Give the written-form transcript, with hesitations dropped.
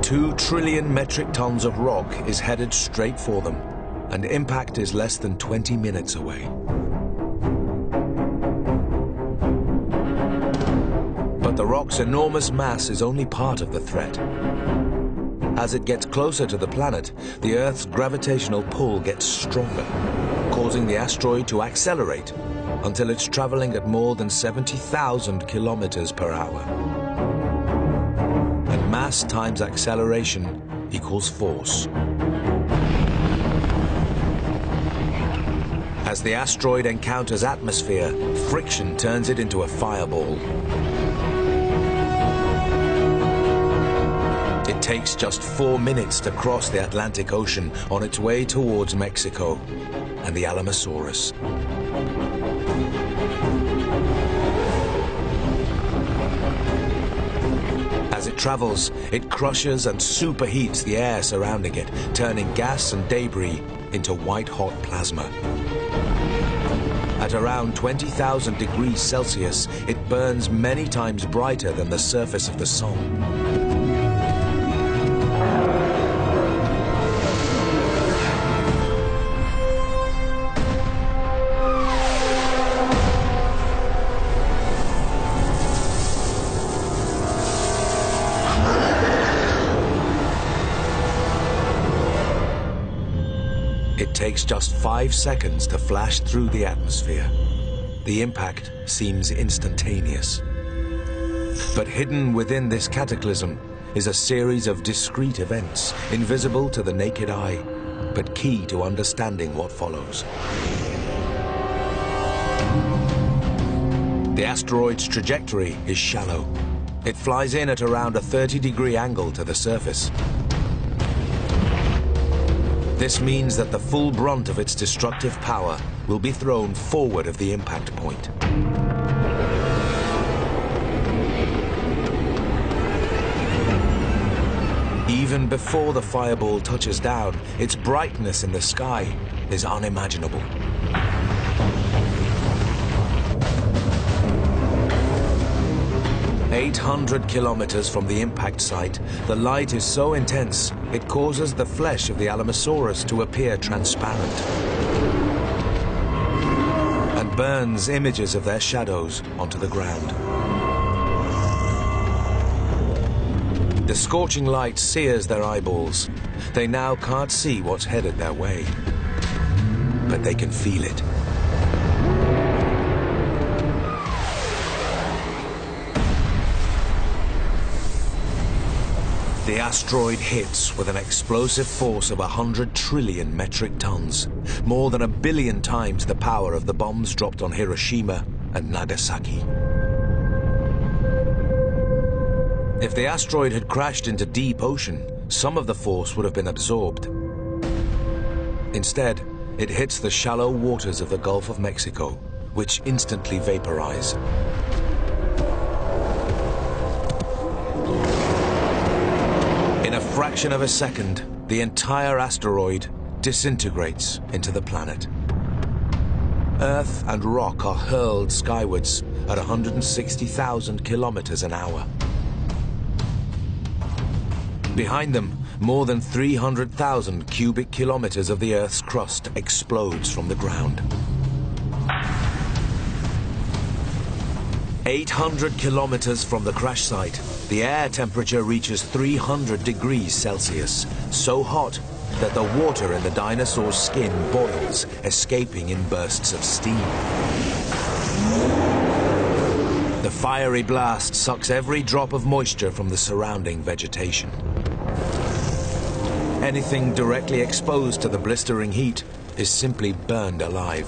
2 trillion metric tons of rock is headed straight for them, and impact is less than 20 minutes away. But the rock's enormous mass is only part of the threat. As it gets closer to the planet, the Earth's gravitational pull gets stronger, causing the asteroid to accelerate until it's traveling at more than 70,000 kilometers per hour. And mass times acceleration equals force. As the asteroid encounters atmosphere, friction turns it into a fireball. It takes just 4 minutes to cross the Atlantic Ocean on its way towards Mexico and the Alamosaurus. As it travels, it crushes and superheats the air surrounding it, turning gas and debris into white-hot plasma. At around 20,000 degrees Celsius, it burns many times brighter than the surface of the sun. It takes just 5 seconds to flash through the atmosphere. The impact seems instantaneous. But hidden within this cataclysm is a series of discrete events, invisible to the naked eye, but key to understanding what follows. The asteroid's trajectory is shallow. It flies in at around a 30-degree angle to the surface. This means that the full brunt of its destructive power will be thrown forward of the impact point. Even before the fireball touches down, its brightness in the sky is unimaginable. "800 kilometers from the impact site, the light is so intense it causes the flesh of the Alamosaurus to appear transparent and burns images of their shadows onto the ground. The scorching light sears their eyeballs. They now can't see what's headed their way, but they can feel it. The asteroid hits with an explosive force of 100 trillion metric tons, more than 1 billion times the power of the bombs dropped on Hiroshima and Nagasaki. If the asteroid had crashed into deep ocean, some of the force would have been absorbed. Instead, it hits the shallow waters of the Gulf of Mexico, which instantly vaporize. In a fraction of a second, the entire asteroid disintegrates into the planet. Earth and rock are hurled skywards at 160,000 kilometers an hour. Behind them, more than 300,000 cubic kilometers of the Earth's crust explodes from the ground. 800 kilometers from the crash site, the air temperature reaches 300 degrees Celsius, so hot that the water in the dinosaur's skin boils, escaping in bursts of steam. The fiery blast sucks every drop of moisture from the surrounding vegetation. Anything directly exposed to the blistering heat is simply burned alive.